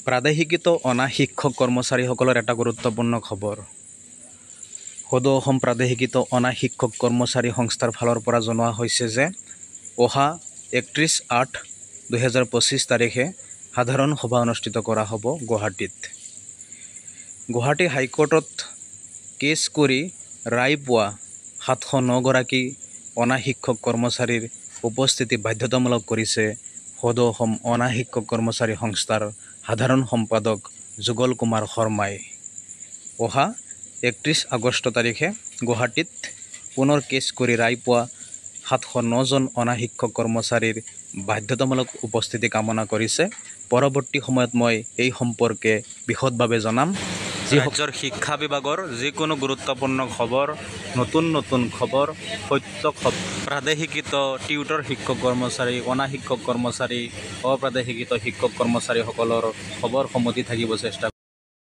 প্ৰাদেশিকত অনা শিক্ষক কৰ্মচাৰীসকলৰ এটা গুৰুত্বপূৰ্ণ খবৰ। সদৌ অসম প্ৰাদেশিকত অনা শিক্ষক কৰ্মচাৰী সংস্থাৰ ফালৰ পৰা জনোৱা হৈছে যে অহা 31/8/2025 তাৰিখে সাধাৰণ সভা অনুষ্ঠিত কৰা হ'ব গুৱাহাটীত। গুৱাহাটী হাইকোৰ্টত কেছ কৰি ৰায় পোৱা 709 গৰাকী অনা শিক্ষক কৰ্মচাৰীৰ উপস্থিতি বাধ্যতামূলক কৰিছে সদৌ অসম অনা শিক্ষক কৰ্মচাৰী সংস্থাৰ সাধাৰণ সম্পাদক যুগল কুমাৰ শৰ্মাই। অহা 31 আগষ্ট তাৰিখে গুৱাহাটীত পুনৰ কেছ কৰি ৰায় পোৱা 709 জন অনা শিক্ষক কৰ্মচাৰীৰ বাধ্যতামূলক উপস্থিতি কামনা কৰিছে। পৰৱৰ্তী সময়ত মই এই সম্পৰ্কে বিশদভাৱে জনাম। ৰাজ্যৰ শিক্ষা বিভাগৰ যিকোনো গুৰুত্বপূৰ্ণ খবৰ, নতুন খবৰ, সত্য খবৰ, প্ৰাদেশিকত টিউটৰ শিক্ষক কৰ্মচাৰী, অনা শিক্ষক কৰ্মচাৰী, অপ্ৰাদেশিকত শিক্ষক কৰ্মচাৰীসকলৰ খবৰসমূহ দি থাকিব চেষ্টা